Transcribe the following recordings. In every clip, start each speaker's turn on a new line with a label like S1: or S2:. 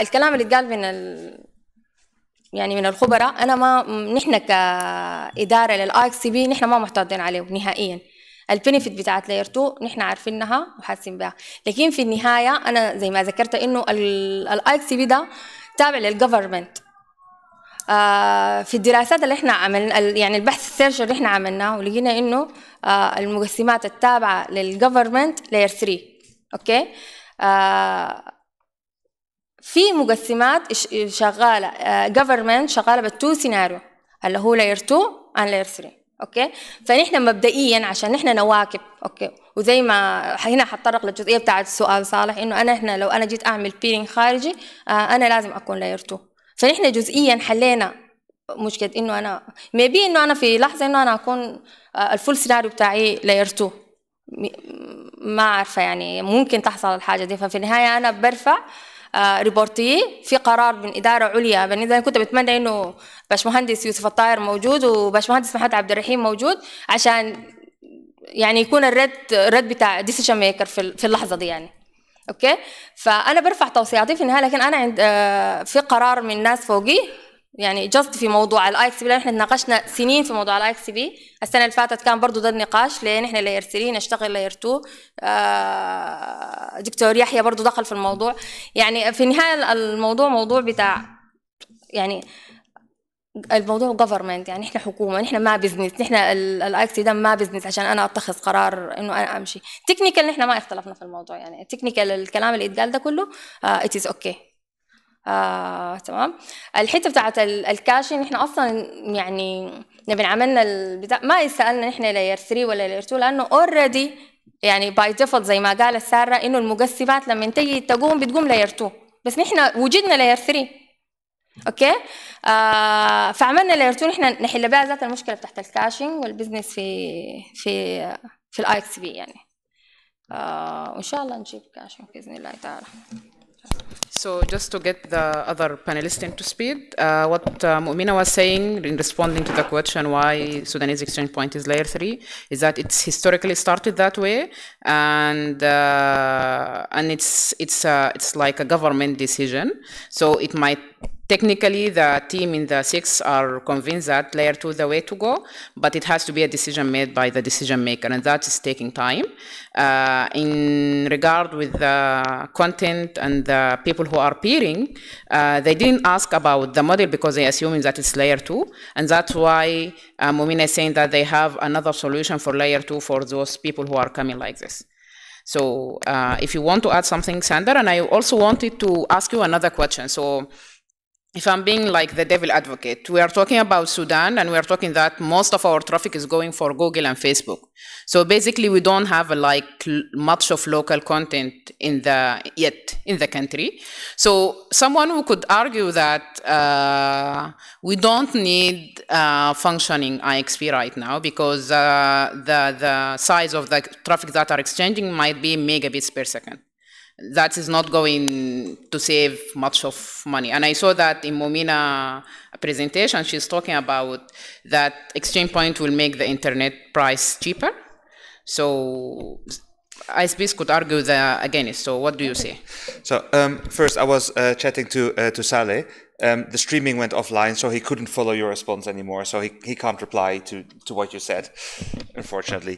S1: الكلام اللي اتقال من يعني من الخبراء، انا ما نحن كاداره للاي اكس بي نحن ما معترضين عليه نهائيا. البنفيت بتاعت لاير 2 نحن عارفينها وحاسين بها، لكن في النهايه انا زي ما ذكرت انه الاي اكس بي ده تابع للجفرمنت. في الدراسات اللي احنا عملنا يعني البحث السيرش اللي احنا عملناه ولقينا انه المقسمات التابعه للجفرمنت لاير 3. اوكي. في مقسمات شغاله government شغاله بالتو سيناريو اللي هو لاير 2 and لاير 3. اوكي. فنحن مبدئيا عشان نحن نواكب. اوكي. وزي ما هنا حتطرق للجزئيه بتاعت السؤال صالح انه احنا لو انا جيت اعمل بيرنج خارجي انا لازم اكون لاير 2. فنحن جزئيا حلينا مشكله انه انا ميبي انه انا في لحظه انه انا اكون الفول سيناريو بتاعي لاير 2 ما عارفه يعني ممكن تحصل الحاجه دي. ففي النهايه انا برفع ريبورتي في قرار من إدارة عليا. بالنسبة كنت بتمنى إنه باشمهندس يوسف الطاهر موجود وباشمهندس محمد عبد الرحيم موجود عشان يعني يكون الرد بتاع ديسيشن ميكر في اللحظة دي يعني. أوكي. فأنا برفع توصياتي في النهاية، لكن أنا عند في قرار من ناس فوقي يعني جست في موضوع الاي اكس بي. احنا تناقشنا سنين في موضوع الاي اكس بي. السنه اللي فاتت كان برضو ده النقاش لين احنا لاير 3 نشتغل لاير 2. دكتور يحيى برضو دخل في الموضوع. يعني في النهايه الموضوع موضوع بتاع يعني الموضوع جفرمنت، يعني احنا حكومه، نحن ما بزنس، نحن الاي اكس ده ما بزنس عشان انا اتخذ قرار انه انا امشي. تكنيكال نحن ما اختلفنا في الموضوع، يعني التكنيكال الكلام اللي اتقال ده كله ات از اوكي. تمام. الحته بتاعت الكاشين احنا اصلا يعني نبي عملنا البتاع ما يسالنا نحن لاير 3 ولا لاير 2 لانه اوريدي يعني باي ديفولت زي ما قالت ساره انه المقسمات لما تيجي تقوم بتقوم لاير 2 بس نحن وجدنا لاير 3. اوكي. فعملنا لاير 2 نحن نحل بها ذات المشكله بتاعت الكاشين والبزنس في الاي اكس بي يعني. وان شاء الله نجيب كاشين باذن الله تعالى.
S2: So just to get the other panelists into speed, what Mu'mina was saying in responding to the question why Sudanese exchange point is layer 3 is that it's historically started that way, and it's like a government decision. So it might technically the team in the 6 are convinced that layer 2 is the way to go, but it has to be a decision made by the decision maker, and that is taking time. In regard with the content and the people who are peering, they didn't ask about the model because they assuming that it's layer 2, and that's why Mumina is saying that they have another solution for layer 2 for those people who are coming like this. So if you want to add something, Sander, and I also wanted to ask you another question. So if I'm being like the devil advocate, we are talking about Sudan and we are talking that most of our traffic is going for Google and Facebook. So basically we don't have like much of local content yet in the country. So someone who could argue that we don't need functioning IXP right now because the size of the traffic that are exchanging might be megabits per second. That is not going to save much of money. And I saw that in Momina presentation, she's talking about that exchange point will make the internet price cheaper. So ISPs could argue against. So what do you say?
S3: So first I was chatting to Saleh. The streaming went offline, so he couldn't follow your response anymore. So he can't reply to what you said, unfortunately.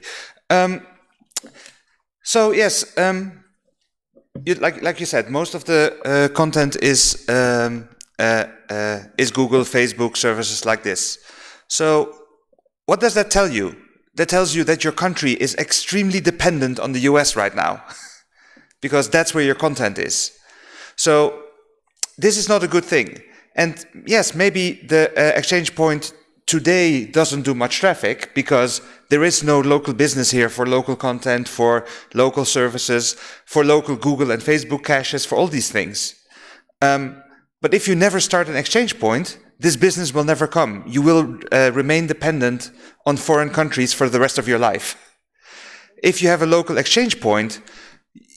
S3: So yes, like you said, most of the content is Google, Facebook, services like this. So what does that tell you? That tells you that your country is extremely dependent on the US right now, because that's where your content is. So this is not a good thing. And yes, maybe the exchange point today doesn't do much traffic because there is no local business here for local content, for local services, for local Google and Facebook caches, for all these things. But if you never start an exchange point, this business will never come. You will remain dependent on foreign countries for the rest of your life. If you have a local exchange point,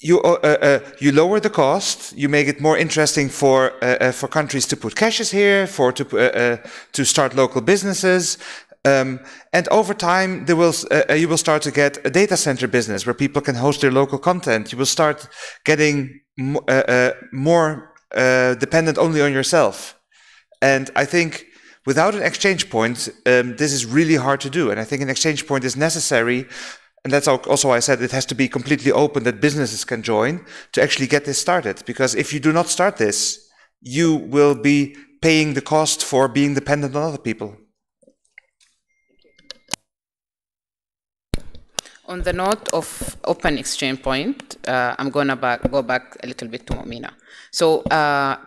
S3: you lower the cost, you make it more interesting for countries to put caches here, to start local businesses, and over time you will start to get a data center business where people can host their local content. You will start getting more dependent only on yourself. And I think without an exchange point, this is really hard to do. And I think an exchange point is necessary. And that's also why I said it has to be completely open, that businesses can join to actually get this started. Because if you do not start this, you will be paying the cost for being dependent on other people.
S2: On the note of open exchange point, I'm gonna go back a little bit to Momina. So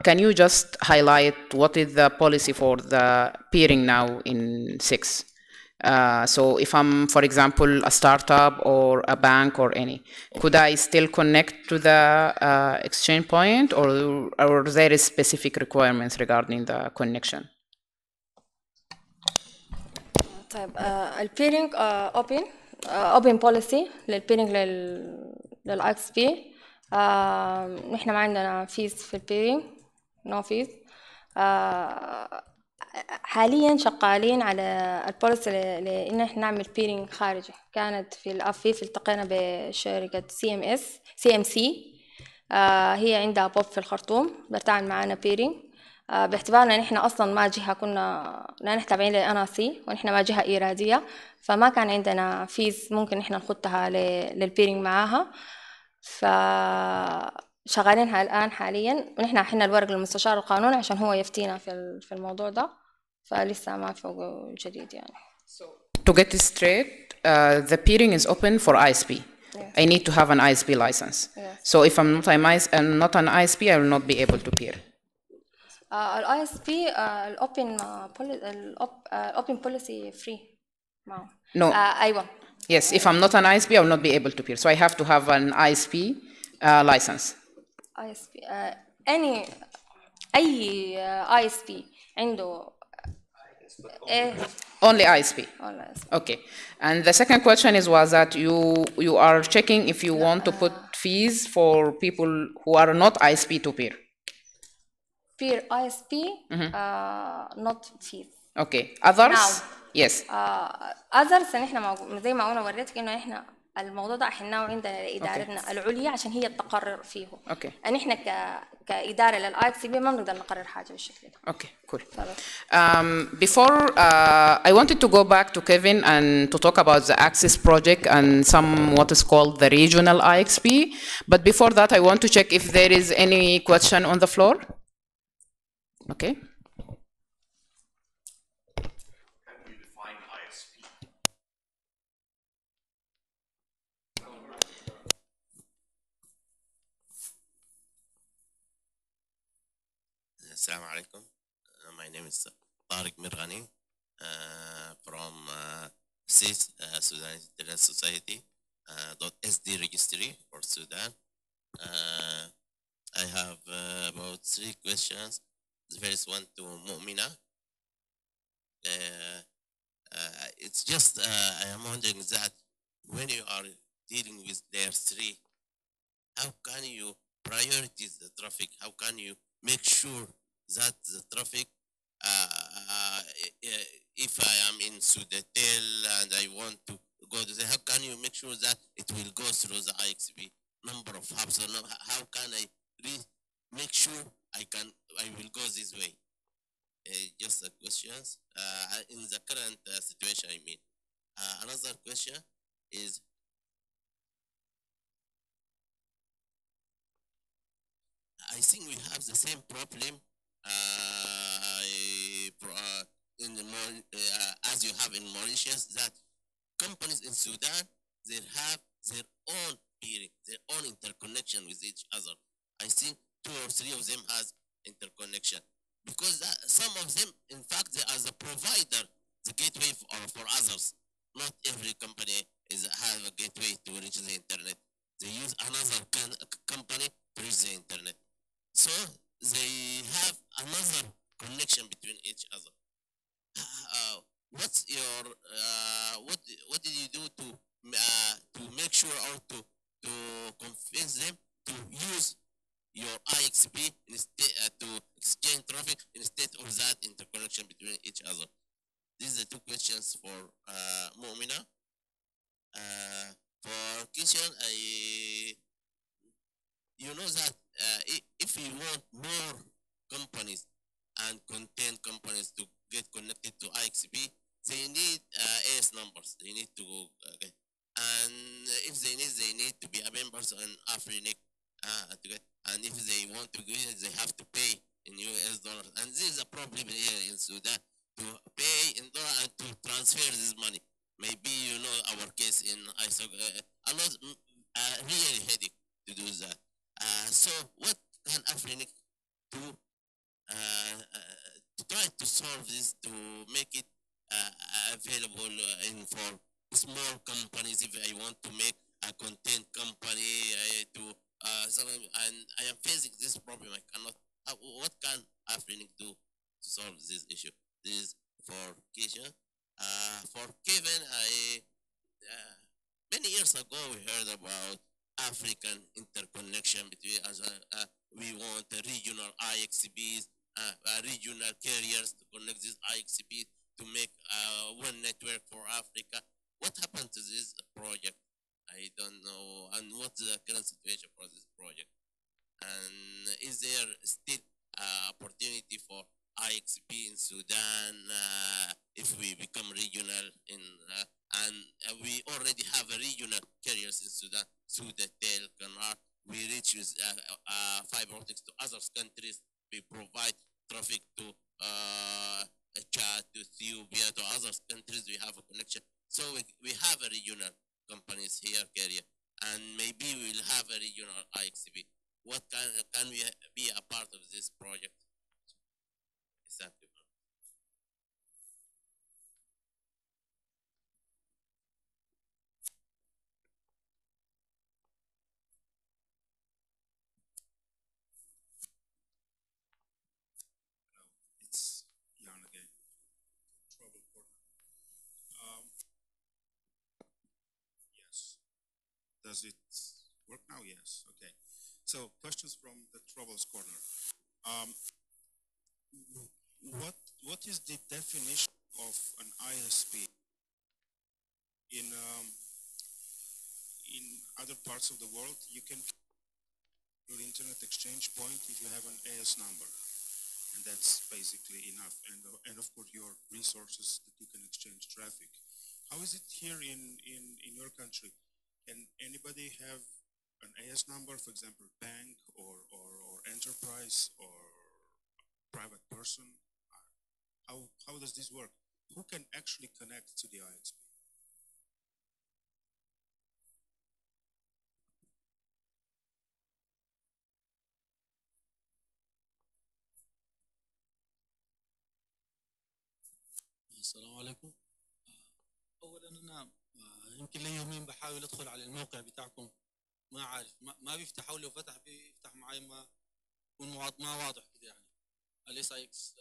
S2: can you just highlight what is the policy for the peering now in SIX? So if I'm, for example, a startup or a bank or any, could I still connect to the exchange point, or there is specific requirements regarding the connection?
S1: طيب البيرنج اوبن بوليسي للبيرنج للاي اكس بي. نحن ما عندنا فيز في البيرنج، نو فيز. حاليا شغالين على البوليسي لان احنا نعمل بيرنج خارجي. كانت في الافيف التقينا بشركه سي ام سي، هي عندها بوب في الخرطوم بتعمل معانا بيرنج. باعتبارنا نحن اصلا ما جهه، كنا نحن تابعين للان سي ونحن ما جهه ايراديه، فما كان عندنا فيز ممكن نحن نخطها للبيرنج معاها. ف شغالينها الان حاليا، ونحن حنا الورق للمستشار القانوني عشان هو يفتينا في الموضوع ده، فلسه ما في جديد يعني.
S2: To get it straight, the peering is open for ISP.
S1: Yes.
S2: I need to have an ISP license.
S1: Yes.
S2: So if I'm not an ISP, I will not be able to peer.
S1: الاي اس بي الاوبن بوليسي فري معه.
S2: No.
S1: ايوه.
S2: Yes, if I'm not an ISP, I will not be able to peer. So I have to have an ISP license.
S1: ISP اي ISP عنده
S2: Only ISP. Okay. And the second question was that you are checking if you want to put fees for people who are not ISP to peer.
S1: Peer ISP, not fees.
S2: Okay. Others?
S1: Now.
S2: Yes.
S1: others نحن زي ما قلنا وريتك انه احنا الموضوع ده احناه عندنا ادارتنا العليا عشان هي تقرر فيه.
S2: اوكي.
S1: يعني احنا كاداره للاي اكس بي ما بنقدر نقرر حاجه بالشكل ده.
S2: اوكي cool. Before I wanted to go back to Kevin and to talk about the Access project and some what is called the regional IXP. But before that, I want to check if there is any question on the floor. Okay.
S4: Assalamu alaikum. My name is Tariq Mirghani from Sudan Internet Society .sd registry for Sudan. I have about 3 questions. The first one to Mu'mina. It's just I am wondering that when you are dealing with layer 3, how can you prioritize the traffic? How can you make sure that the traffic, if I am in Sudatel and I want to go to how can you make sure that it will go through the IXP number of hubs? Or how can I make sure I will go this way? Just the questions. In the current situation, I mean. Another question is, I think we have the same problem as you have in Mauritius, that companies in Sudan, they have their own peering, their own interconnection with each other. I think 2 or 3 of them has interconnection, because some of them, in fact, they are the provider, the gateway for others. Not every company have a gateway to reach the internet. They use another company to reach the internet. So they have another connection between each other. What's your what did you do to make sure or to convince them to use your IXP instead to exchange traffic instead of that interconnection between each other? These are 2 questions for Mu'mina. For Kishan, you know that if we want more companies and content companies to get connected to IXP, they need AS numbers. They need to go get, and if they need to be a members on Afrinic to get, and if they want to get it, they have to pay in US dollars. And this is a problem here in Sudan, to pay in dollar and to transfer this money. Maybe you know our case in ISO, a lot, really headache to do that. So what can Afrinic do to try to solve this, to make it available in for small companies? If I want to make a content company to and I am facing this problem, I cannot. What can Afrinic do to solve this issue? This is for Keisha. For Kevin, many years ago we heard about African interconnection between us. We want regional IXPs, regional carriers to connect these IXPs to make one network for Africa. What happened to this project? I don't know. And what's the current situation for this project? And is there still opportunity for IXP in Sudan if we become regional in and we already have a regional carriers in Sudan, Sudatel, Kanar. We reach with fiber optics to other countries. We provide traffic to Chad, to Ethiopia, to other countries. We have a connection. So we have a regional companies here, carrier, and maybe we will have a regional IXP. What can we be a part of this project? Thank you.
S5: It's Jan again. Trouble corner. Yes. Does it work now? Yes. Okay. So questions from the Troubles corner. Um, what is the definition of an ISP in other parts of the world? You can your internet exchange point if you have an AS number, and that's basically enough. And of course your resources that you can exchange traffic. How is it here in your country? Can anybody have an AS number, for example, bank or enterprise or private person? How does this work? Who can actually connect to the IXP?
S6: السلام عليكم. اولا انا يمكن لي يومين بحاول ادخل على الموقع بتاعكم، ما عارف، ما بيفتح، لو فتح بيفتح معي ما يكون ما واضح كده يعني. الاس اي اكس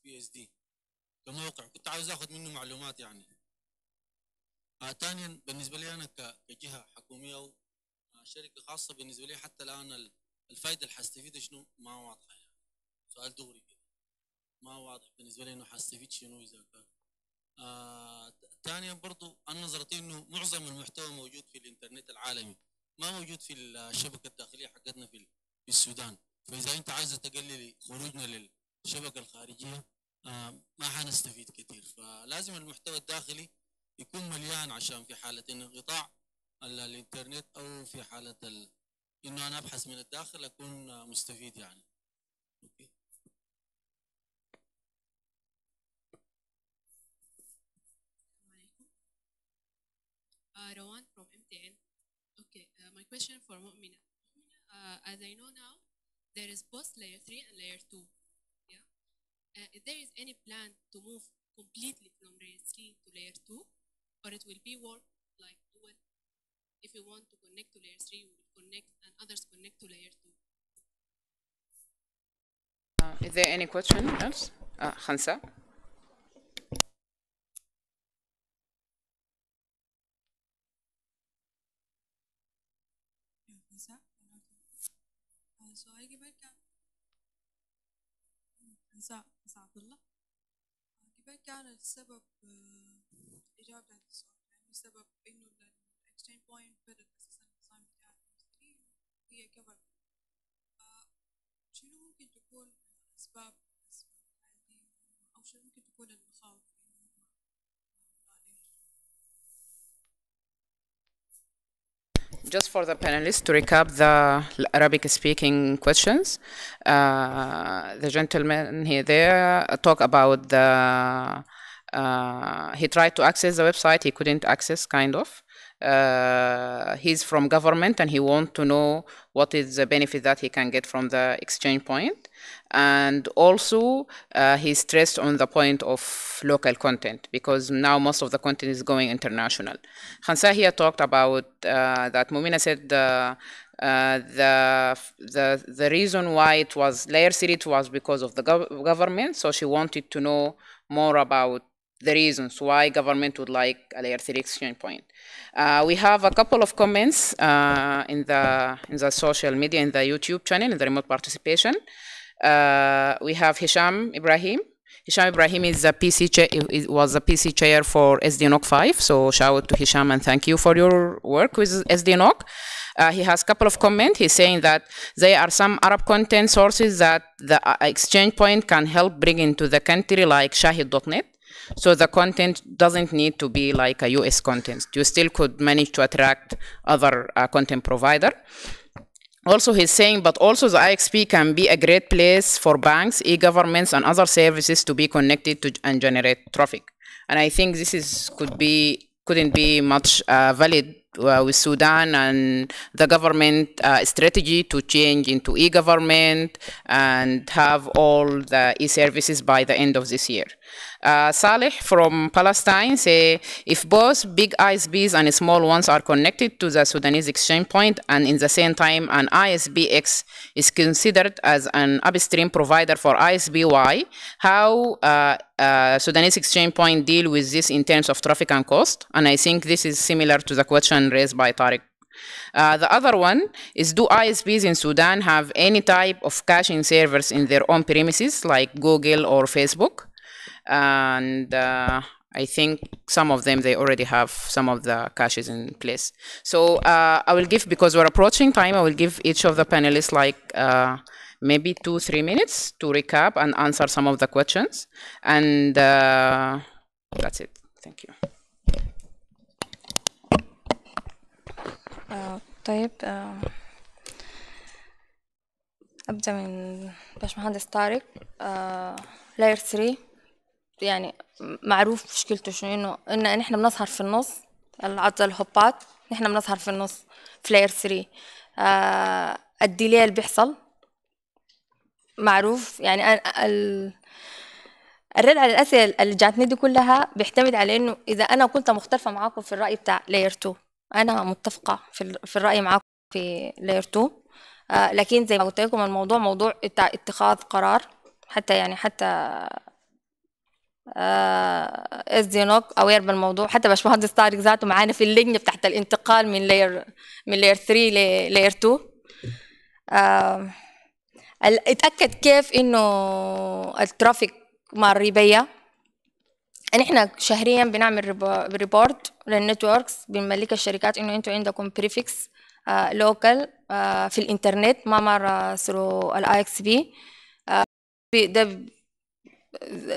S6: بي اس دي كموقع كنت عاوز اخذ منه معلومات يعني. ثانيا بالنسبه لي انا كجهه حكوميه او شركه خاصه، بالنسبه لي حتى الان الفائده اللي حستفيد شنو ما واضحه يعني. سؤال دغري كده ما واضح بالنسبه لي انه حستفيد شنو اذا كان. ثانيا برضو انا نظرتي انه معظم المحتوى موجود في الانترنت العالمي، ما موجود في الشبكه الداخليه حقتنا في السودان. فاذا انت عايز تقلل خروجنا للشبكه الخارجيه ما حنستفيد كثير. فلازم المحتوى الداخلي يكون مليان عشان في حاله انقطاع الانترنت او في حاله انه انا ابحث من الداخل اكون مستفيد يعني. اوكي.
S7: Rowan from MTN. Okay, my question for Mu'mina. As I know now, there is both layer 3 and layer 2. Yeah. If there is any plan to move completely from layer 3 to layer 2, or it will be work like dual. If we want to connect to layer 3, we will connect and others connect to layer 2.
S2: Is there any question else? Hansa?
S8: سؤالي كان نساء عبد الله. كيف كان السبب الإجابة بتاعت السؤال؟ يعني السبب إنه الإكسشينج بوينت بدأت أساسا النظام بتاع المشتري هي كفر. شنو ممكن تكون أسباب هذه أو شنو ممكن تكون المخاوف
S2: Just for the panelists to recap the Arabic speaking questions, the gentleman here there talk about the he tried to access the website, he couldn't access, kind of. He's from government and he want to know what is the benefit that he can get from the exchange point. And also he stressed on the point of local content, because now most of the content is going international. Khansa here talked about that Mumina said the reason why it was layer 3 it was because of the government, so she wanted to know more about the reasons why government would like a layer 3 exchange point. We have a couple of comments in the social media, in the YouTube channel, in the remote participation. We have Hisham Ibrahim. Hisham Ibrahim is the was the PC chair for SDNOC 5. So shout out to Hisham and thank you for your work with SDNOC. He has a couple of comments. He's saying that there are some Arab content sources that the exchange point can help bring into the country, like Shahid.net. So the content doesn't need to be like a US content. You still could manage to attract other content provider. Also, he's saying, but also the IXP can be a great place for banks, e-governments, and other services to be connected to and generate traffic. And I think this couldn't be much valid with Sudan and the government strategy to change into e-government and have all the e-services by the end of this year. Saleh from Palestine say, if both big ISPs and small ones are connected to the Sudanese exchange point and in the same time an ISPX is considered as an upstream provider for ISPY, how Sudanese exchange point deal with this in terms of traffic and cost? And I think this is similar to the question raised by Tariq. The other one is, do ISPs in Sudan have any type of caching servers in their own premises like Google or Facebook? And I think some of them, they already have some of the caches in place. So I will give, because we're approaching time, I will give each of the panelists like maybe 2-3 minutes to recap and answer some of the questions. And that's it. Thank you.
S1: طيب أبدأ من باشمهندس طارق. لاير 3 يعني معروف مشكلته شنو، إنه نحن بنظهر في النص، العض الهوبات نحن بنظهر في النص في لاير 3. الديلي اللي بيحصل معروف، يعني الرد على الأسئلة اللي جاتني دي كلها بيعتمد على إنه إذا أنا كنت مختلفة معاكم في الرأي بتاع لاير 2، أنا متفقة في الرأي معاكم في لاير 2. لكن زي ما قلت لكم الموضوع موضوع اتخاذ قرار. حتى يعني حتى SDNOC أوير بالموضوع، حتى باشمهندس طارق ذاته معانا في اللجنة بتاعت الانتقال من لاير 3 للاير 2. اتأكد كيف إنه الترافيك ماري بيا. احنا شهريا بنعمل ريبورت للنتوركس، بنملك الشركات انه انتوا عندكم بريفكس لوكال في الانترنت ما مره ثرو الاي اكس بي.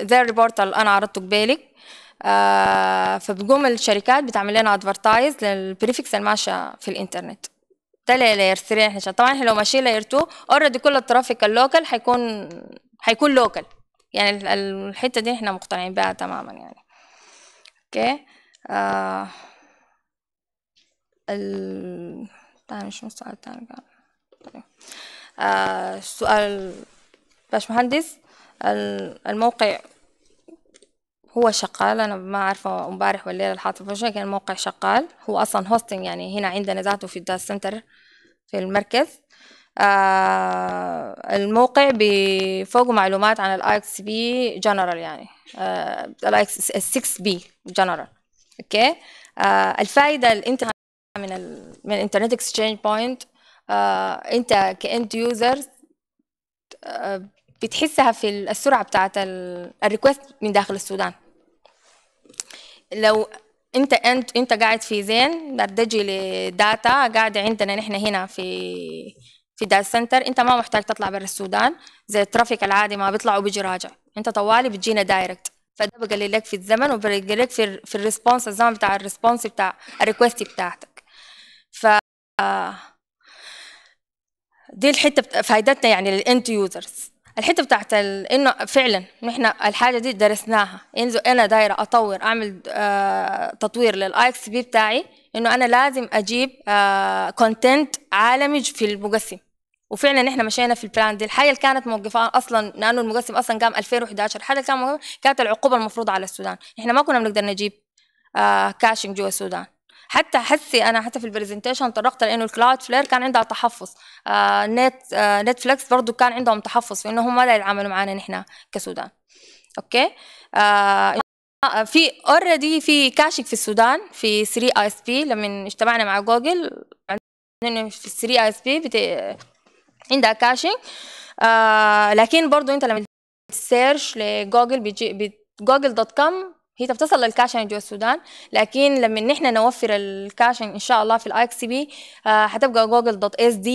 S1: ده الريبورت اللي انا عرضته قبالك. فبقوم الشركات بتعمل لنا ادفرتايز للبريفكس الماشيه في الانترنت. ده لاير 3. احنا طبعا احنا لو ماشيين لاير 2 اوريدي كل الترافيك اللوكال حيكون لوكال، يعني الحته دي احنا مقتنعين بها تماما يعني. اوكي. مش السؤال الثاني سؤال باشمهندس. الموقع هو شغال، انا ما عارفه امبارح والليله الحاطه في كان الموقع شغال. هو اصلا هوستنج يعني هنا عندنا ذاته في الداتا سنتر في المركز. الموقع بفوقه معلومات عن الاي اكس بي جنرال، يعني الاي اكس 6 بي جنرال. اوكي. الفائده اللي انت من الانترنت اكسشينج بوينت، انت كاند يوزر بتحسها في السرعه بتاعت الريكوست من داخل السودان. لو انت قاعد في زين بدك تجي لداتا قاعده عندنا نحن هنا في الداتا سنتر انت ما محتاج تطلع برا السودان زي الترافيك العادي ما بيطلع وبيجي راجع، انت طوالي بتجينا دايركت، فده بقلل لك في الزمن وبقلل لك في الريسبونس، الزمن بتاع الريسبونس بتاع الريكوست بتاعتك. ف دي الحته فايدتنا يعني للانت يوزرز. الحته بتاعت انه فعلا نحن الحاجه دي درسناها، انه انا دايره اطور اعمل تطوير للاي اكس بي بتاعي، انه انا لازم اجيب كونتنت عالمي في المقسم، وفعلا احنا مشينا في البلان دي. الحاجه اللي كانت موقفه اصلا لانه المقسم اصلا قام 2011، الحاجه اللي كانت العقوبه المفروضه على السودان، احنا ما كنا بنقدر نجيب كاشنج جوا السودان. حتى حتى في البرزنتيشن طرقت لانه الكلاود فلير كان عندها تحفظ، نتفليكس برضو كان عندهم تحفظ في انهم ما لا يتعاملوا معنا نحن كسودان. اوكي. في اوريدي في كاشنج في السودان في 3 ISP لما اجتمعنا مع جوجل، عندنا في 3 ISP عندها كاشنج. لكن برضو انت لما تسيرش لجوجل google.com هي بتصل للكاشن جوا السودان، لكن لما نحن نوفر الكاشن ان شاء الله في الاي اكس بي هتبقى google.sd.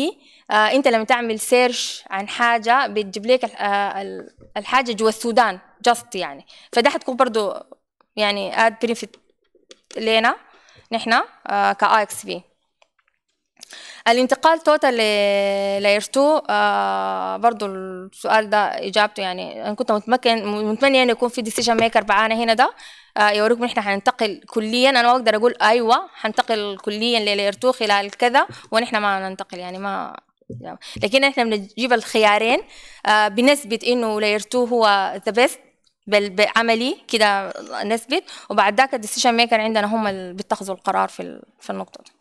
S1: انت لما تعمل سيرش عن حاجه بتجيب لك الحاجه جوا السودان جاست يعني، فده حتكون برضو يعني اد بنفيت لينا نحن كاي اكس بي. الانتقال توتال لاير 2 برضو السؤال ده اجابته يعني انا كنت متمنيه انه يكون في ديسيجن ميكر معانا هنا ده يوريكم احنا حننتقل كليا. انا ما اقدر اقول ايوه حننتقل كليا للاير 2 خلال كذا ونحن ما ننتقل يعني ما يعني. لكن احنا بنجيب الخيارين بنسبه انه لاير 2 هو ذا بيست بعملي كده نسبه، وبعد ذاك الديسيجن ميكر عندنا هم اللي بيتخذوا القرار في النقطه دي.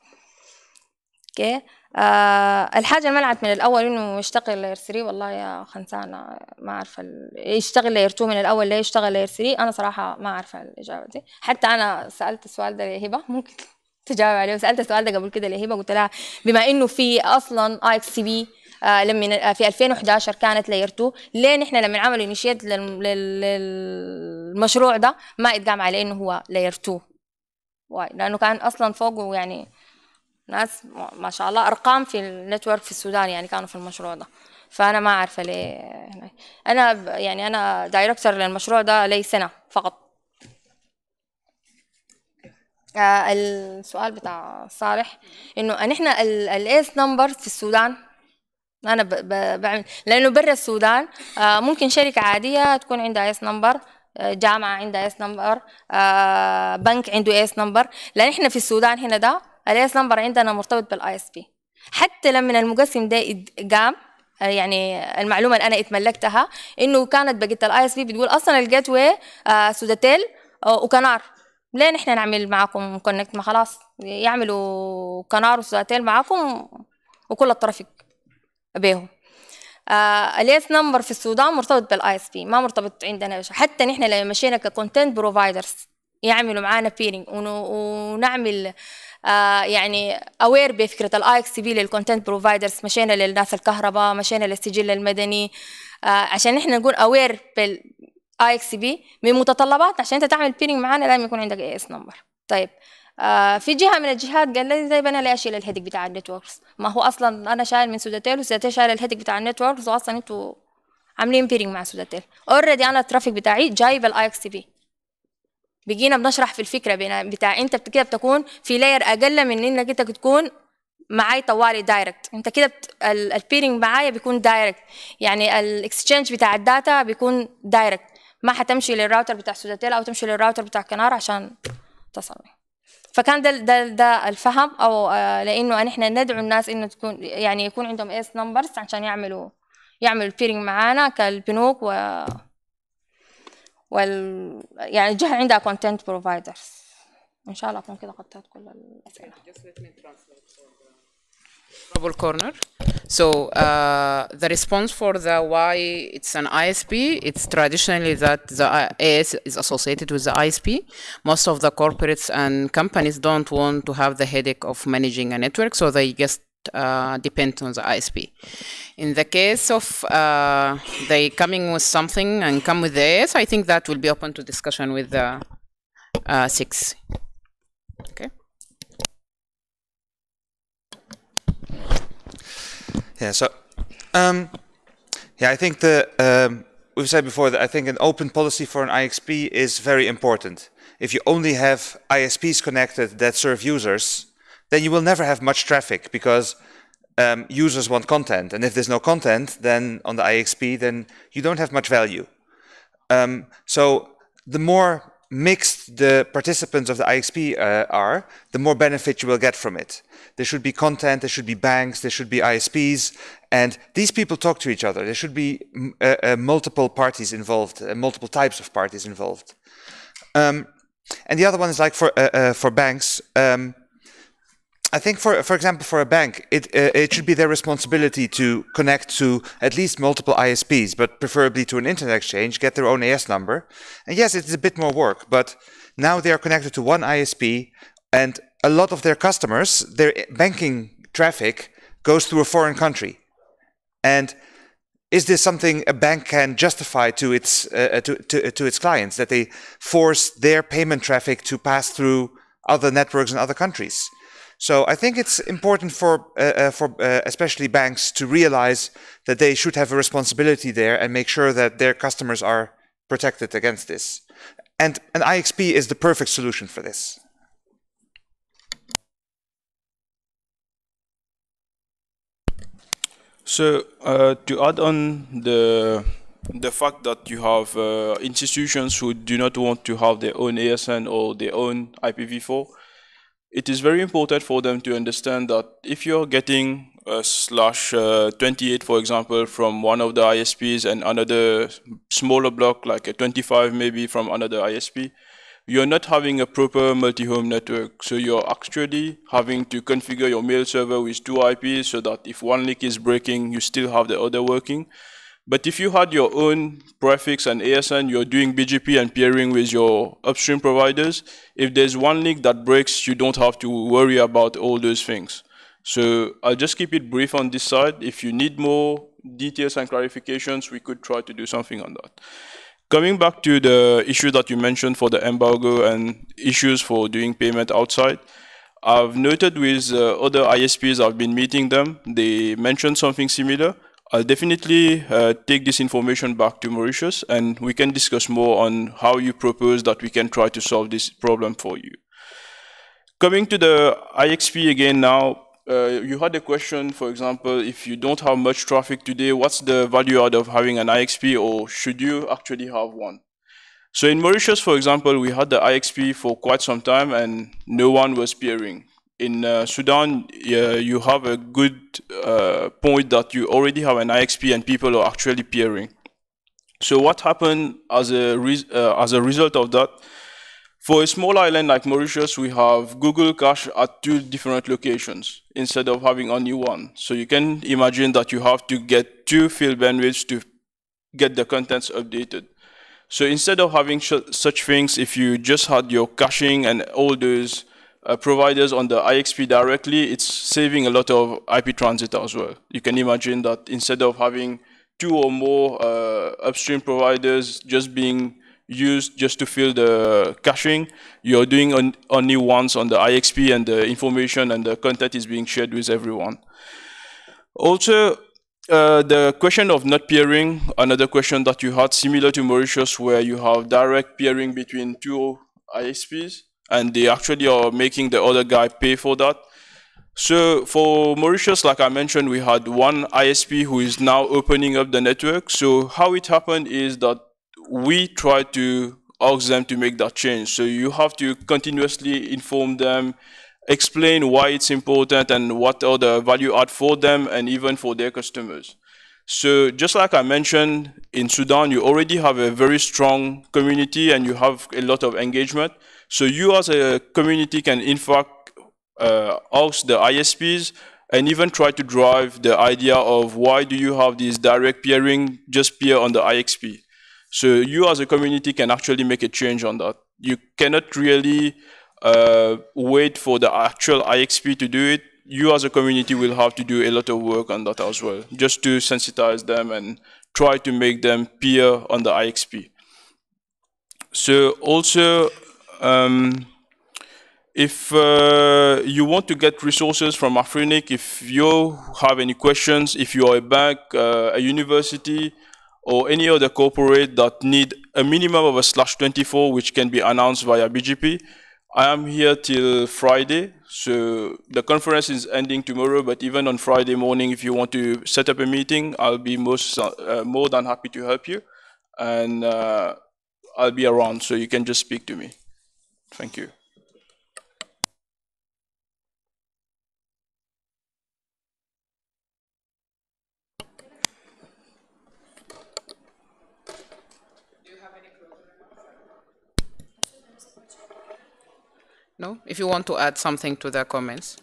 S1: اوكي. الحاجه اللي منعت من الاول انه يشتغل لاير 3 والله يا خنسانه ما عارفه يشتغل لاير 2 من الاول ليه يشتغل لاير 3، انا صراحه ما عارفه الاجابه دي. حتى انا سالت السؤال ده لهبه ممكن تجاوب عليه، وسالت السؤال ده قبل كده لهبه قلت لها بما انه في اصلا اي اكس بي لما في 2011 كانت لاير 2 ليه نحن لما عملوا انيشيت للمشروع ده ما اتقام عليه انه هو لاير 2 واي، لانه كان اصلا فوقه يعني ناس ما شاء الله ارقام في النتورك في السودان يعني كانوا في المشروع ده، فانا ما عارفه ليه. انا يعني انا دايركتور للمشروع ده لي سنه فقط. السؤال بتاع صالح انه نحن الايس نمبر في السودان انا بعمل لانه برا السودان ممكن شركه عاديه تكون عندها ايس نمبر، جامعه عندها ايس نمبر، بنك عنده ايس نمبر، لان احنا في السودان هنا ده الايس نمبر عندنا مرتبط بالاي اس بي. حتى لما المقسم ده قام يعني المعلومه اللي انا اتملكتها انه كانت بقيه الاي اس بي بتقول اصلا الجيت واي سوداتيل وكنار، ليه نحن نعمل معاكم كونكت؟ ما خلاص يعملوا كنار وسوداتيل معاكم وكل الترافيك بيهم. الايس نمبر في السودان مرتبط بالاي اس بي ما مرتبط عندنا. حتى نحن لما مشينا ككونتنت بروفايدرز يعملوا معانا بيرنج ونعمل يعني اوير بفكره الاي اكس بي للكونتنت بروفايدرز، مشينا للناس الكهرباء، مشينا للسجل المدني عشان نحن نكون اوير بالاي اكس بي من متطلبات عشان انت تعمل بيرنج معانا لازم يكون عندك اي اس نمبر. طيب في جهه من الجهات قال لي زي انا ليه اشيل الهيدك بتاع النتوركس؟ ما هو اصلا انا شايل من سوداتيل وسوداتيل شايل الهيدك بتاع النتوركس، واصلا انتوا عاملين بيرنج مع سوداتيل اوريدي. انا الترافيك بتاعي جايب الاي اكس بي. بقينا بنشرح في الفكره بتاع انت كده بتكون في لاير اقل من انك انت تكون معاي طوالي دايركت. انت كده البيرنج معايا بيكون دايركت، يعني الاكسشينج بتاع الداتا بيكون دايركت، ما حتمشي للراوتر بتاع سوداتيل او تمشي للراوتر بتاع كنار عشان تصل. فكان ده الفهم او لانه نحن ندعو الناس انه تكون يعني يكون عندهم ايس نمبرز عشان يعملوا بيرنج معانا كالبنوك يعني الجهه عندها كونتنت بروفايدرز. ان شاء الله اكون كده غطيت كل الاسئله.
S2: Trouble corner. So the response for the why it's an ISP, it's traditionally that the AS is associated with the ISP. Most of the corporates and companies don't want to have the headache of managing a network, so they just depend on the ISP. In the case of they coming with something and come with the AS, I think that will be open to discussion with the 6. Okay.
S3: Yeah. So, yeah, I think we've said before that I think an open policy for an IXP is very important. If you only have ISPs connected that serve users, then you will never have much traffic because users want content, and if there's no content, then on the IXP, then you don't have much value. So the more mixed the participants of the IXP are, the more benefit you will get from it. There should be content, there should be banks, there should be ISPs, and these people talk to each other. There should be multiple parties involved, multiple types of parties involved. And the other one is like for banks. I think, for example, for a bank, it should be their responsibility to connect to at least multiple ISPs, but preferably to an internet exchange, get their own AS number. And yes, it's a bit more work, but now they are connected to one ISP, and a lot of their customers, their banking traffic goes through a foreign country. And is this something a bank can justify to its clients, that they force their payment traffic to pass through other networks in other countries? So I think it's important for especially banks to realize that they should have a responsibility there and make sure that their customers are protected against this. And an IXP is the perfect solution for this.
S9: So to add on the fact that you have institutions who do not want to have their own ASN or their own IPv4, it is very important for them to understand that if you're getting a /28, for example, from one of the ISPs and another smaller block, like a 25 maybe from another ISP, you're not having a proper multi-home network. So you're actually having to configure your mail server with 2 IPs so that if one link is breaking, you still have the other working. But if you had your own prefix and ASN, you're doing BGP and peering with your upstream providers, if there's one link that breaks, you don't have to worry about all those things. So I'll just keep it brief on this side. If you need more details and clarifications, we could try to do something on that. Coming back to the issue that you mentioned for the embargo and issues for doing payment outside, I've noted with other ISPs, I've been meeting them, they mentioned something similar. I'll definitely take this information back to Mauritius and we can discuss more on how you propose that we can try to solve this problem for you. Coming to the IXP again now, you had a question, for example, if you don't have much traffic today, what's the value out of having an IXP, or should you actually have one? So in Mauritius, for example, we had the IXP for quite some time and no one was peering. In Sudan, you have a good point that you already have an IXP and people are actually peering. So what happened as a result of that? For a small island like Mauritius, we have Google Cache at 2 different locations instead of having only one. So you can imagine that you have to get 2 field bandwidths to get the contents updated. So instead of having such things, if you just had your caching and all those providers on the IXP directly, it's saving a lot of IP transit as well. You can imagine that instead of having 2 or more upstream providers just being used just to fill the caching, you're doing only once on the IXP and the information and the content is being shared with everyone. Also, the question of not peering, another question that you had similar to Mauritius where you have direct peering between 2 ISPs and they actually are making the other guy pay for that. So for Mauritius, like I mentioned, we had one ISP who is now opening up the network. So how it happened is that we try to ask them to make that change. So you have to continuously inform them, explain why it's important and what are the value add for them and even for their customers. So just like I mentioned, in Sudan, you already have a very strong community and you have a lot of engagement. So you as a community can in fact ask the ISPs and even try to drive the idea of why do you have this direct peering, just peer on the IXP. So you as a community can actually make a change on that. You cannot really wait for the actual IXP to do it. You as a community will have to do a lot of work on that as well, just to sensitize them and try to make them peer on the IXP. So also, If you want to get resources from Afrinic, if you have any questions, if you are a bank, a university, or any other corporate that need a minimum of a /24, which can be announced via BGP, I am here till Friday. So the conference is ending tomorrow, but even on Friday morning, if you want to set up a meeting, I'll be more than happy to help you. And I'll be around, so you can just speak to me. Thank you.
S2: No? If you want to add something to the comments.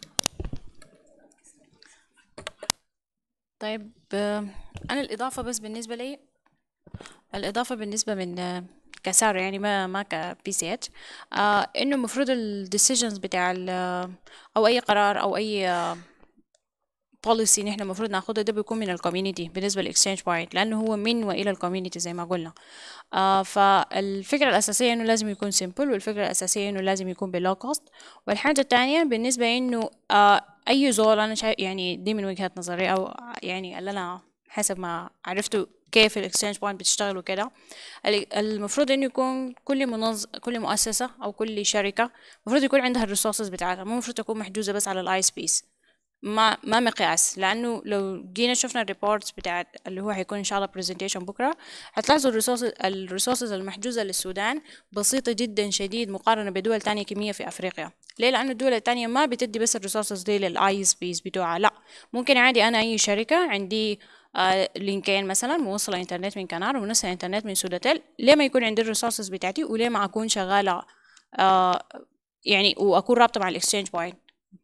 S10: طيب أنا الإضافة بس بالنسبة لي الإضافة بالنسبة من كسعر يعني ما كبي سي اتش إنه المفروض الديسيجنز بتاع أو أي قرار أو أي بوليسي نحن المفروض ناخدها ده بيكون من الكوميونتي بالنسبة للإكسشينج بوينت لأنه هو من وإلى الكوميونتي زي ما قلنا فالفكرة الأساسية إنه لازم يكون سيمبل والفكرة الأساسية إنه لازم يكون بلو كوست والحاجة التانية بالنسبة إنه أي زول أنا شايف يعني دي من وجهة نظري أو يعني اللي أنا حسب ما عرفته كيف الإكسشينج بوينت بتشتغل وكده المفروض إنه يكون كل مؤسسة أو كل شركة المفروض يكون عندها الريسورسز بتاعتها مو المفروض تكون محجوزة بس على الآي اس بيز ما مقياس لانه لو جينا شفنا الريبورتس بتاعت اللي هو هيكون ان شاء الله برزنتيشن بكره هتلاحظوا الريسورسز المحجوزه للسودان بسيطه جدا شديد مقارنه بدول تانية كميه في افريقيا ليه لانه الدول التانية ما بتدي بس الريسورسز دي للاي اس بيز بتوعها لا ممكن عادي انا اي شركه عندي لينكين مثلا موصله انترنت من كنار ومنصه انترنت من سوداتيل ليه ما يكون عندي الريسورسز بتاعتي وليه ما اكون شغاله يعني واكون رابطه مع الاكسشينج بوينت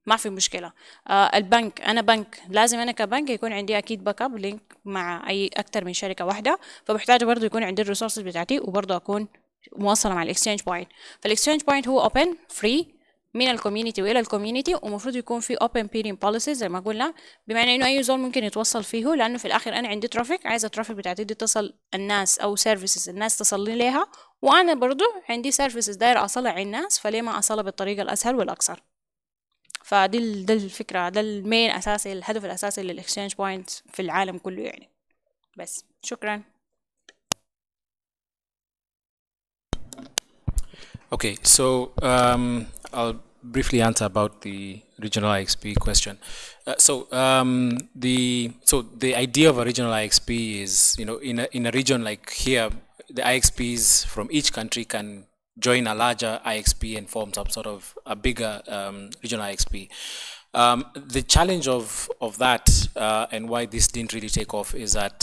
S10: ما في مشكلة البنك أنا بنك لازم أنا كبنك يكون عندي أكيد باك اب لينك مع أي أكتر من شركة واحدة فبحتاج برضه يكون عندي الريسورسز بتاعتي وبرضه أكون موصلة مع الإكسشينج بوينت فالإكسشينج بوينت هو أوبن فري من الكوميونتي وإلى الكوميونتي ومفروض يكون في أوبن بيرنج بوليسيز زي ما قلنا بمعنى إنه أي زول ممكن يتوصل فيه لأنه في الآخر أنا عندي ترافيك عايزة الترافيك بتاعتي دي تصل الناس أو سيرفيسز الناس تصل لي ليها وأنا برضه عندي سيرفيسز دايرة أصلها على الناس فليه ما أصلها بالطريقة الأسهل والأقصر فدي ده الفكرة ده المين أساسي الهدف الأساسي للإكسشينج بوينت في العالم كله يعني بس شكرا.
S11: Okay, so I'll briefly answer about the regional IXP question. The idea of a regional IXP is, you know, in a region like here, the IXPs from each country can join a larger IXP and form some sort of a bigger regional IXP. The challenge of that and why this didn't really take off is that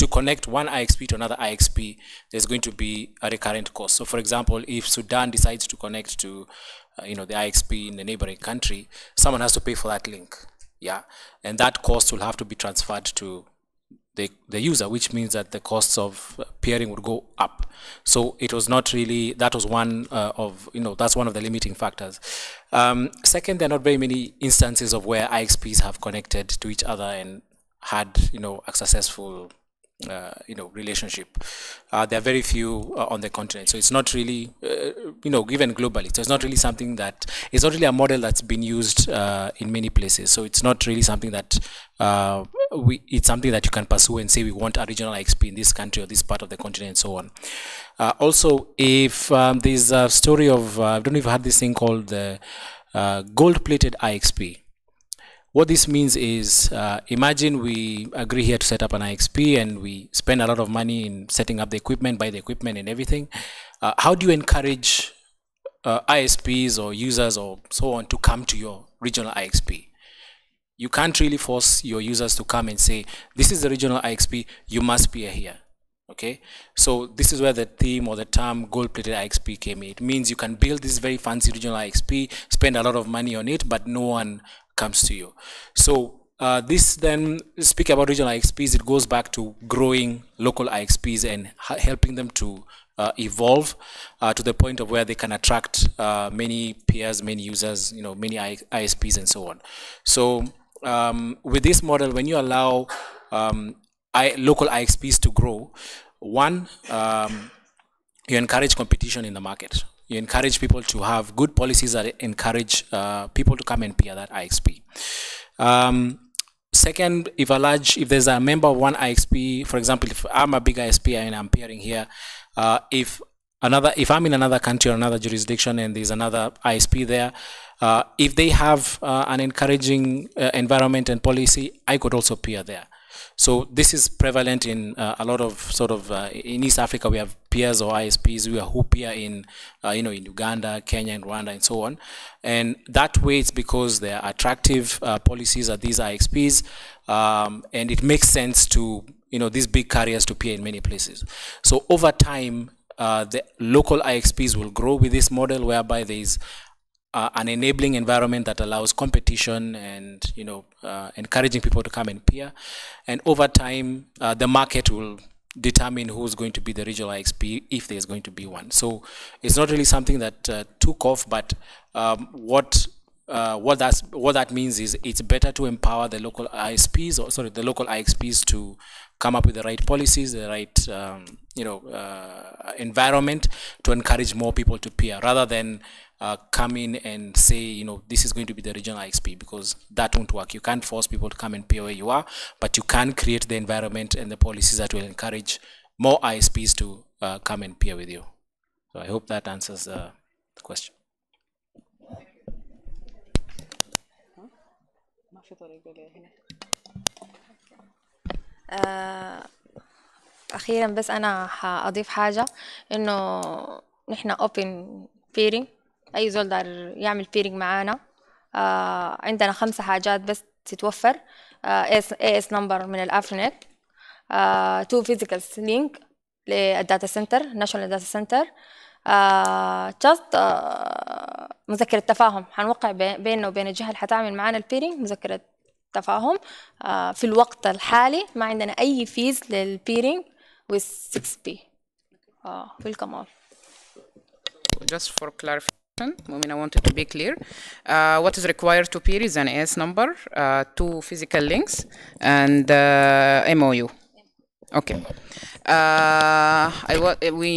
S11: to connect one IXP to another IXP, there's going to be a recurrent cost. So for example, if Sudan decides to connect to the IXP in the neighboring country, someone has to pay for that link. Yeah, and that cost will have to be transferred to the user, which means that the costs of peering would go up. So it was not really, that was one that's one of the limiting factors. Second, there are not very many instances of where IXPs have connected to each other and had, a successful relationship. There are very few on the continent, so it's not really, given globally, so it's not really something that, it's not really a model that's been used in many places. So it's not really something that it's something that you can pursue and say we want a regional IXP in this country or this part of the continent and so on. Also, if there's a story of, I don't know if you had this thing called the gold-plated IXP. What this means is, imagine we agree here to set up an IXP and we spend a lot of money in setting up the equipment, buy the equipment and everything. How do you encourage ISPs or users or so on to come to your regional IXP? You can't really force your users to come and say, this is the regional IXP, you must be here. Okay, so this is where the theme or the term gold-plated IXP came in. It means you can build this very fancy regional IXP, spend a lot of money on it, but no one comes to you. So this then, speaking about regional IXPs, it goes back to growing local IXPs and helping them to evolve to the point of where they can attract many peers, many users, many ISPs and so on. So with this model, when you allow local IXPs to grow, one, you encourage competition in the market. you encourage people to have good policies that encourage people to come and peer that IXP. Second, if there's a member of one IXP, for example, if I'm a big ISP and I'm peering here, if I'm in another country or another jurisdiction and there's another ISP there, if they have an encouraging environment and policy, I could also peer there. So this is prevalent in a lot of in East Africa. We have peers or ISPs who peer in in Uganda, Kenya, and Rwanda, and so on. And that way, it's because there are attractive policies at these IXPs, and it makes sense to these big carriers to peer in many places. So over time, the local IXPs will grow with this model, whereby there is an enabling environment that allows competition and encouraging people to come and peer. And over time, the market will determine who's going to be the regional IXP, if there's going to be one. So it's not really something that took off, but what that means is it's better to empower the local ISPs, the local IXPs, to come up with the right policies, the right environment to encourage more people to peer, rather than come in and say, this is going to be the regional IXP, because that won't work. You can't force people to come and peer where you are, but you can create the environment and the policies that will encourage more ISPs to come and peer with you. So I hope that answers the question.
S1: أخيرا بس أنا هأضيف حاجة، إنه نحن open peering، أي زول دار يعمل peering معانا. عندنا 5 حاجات بس تتوفر: AS number من الأفرينت، 2 physical link للداتا سنتر national data center، just مذكرة تفاهم هنوقع بيننا وبين الجهة اللي حتعمل معانا البيرنج مذكرة تفاهم. في الوقت الحالي ما عندنا أي فيز للبيرنج with 6P. Welcome all.
S2: Just for clarification, I wanted to be clear. What is required to peer is an AS number, 2 physical links, and MOU. Okay. We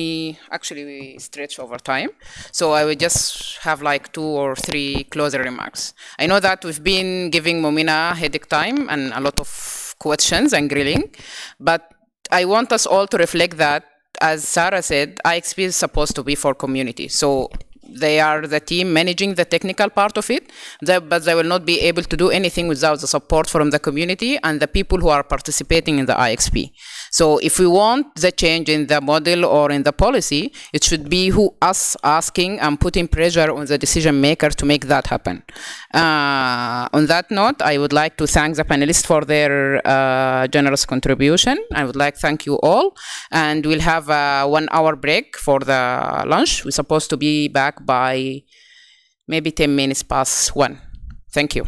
S2: stretch over time, so I would just have like 2 or 3 closer remarks. I know that we've been giving Momina headache time and a lot of questions and grilling, but I want us all to reflect that, as Sarah said, IXP is supposed to be for community. So they are the team managing the technical part of it, but they will not be able to do anything without the support from the community and the people who are participating in the IXP. So if we want the change in the model or in the policy, it should be us asking and putting pressure on the decision maker to make that happen. On that note, I would like to thank the panelists for their generous contribution. I would like to thank you all, and we'll have a 1-hour break for the lunch. We're supposed to be back by maybe 10 minutes past 1. Thank you.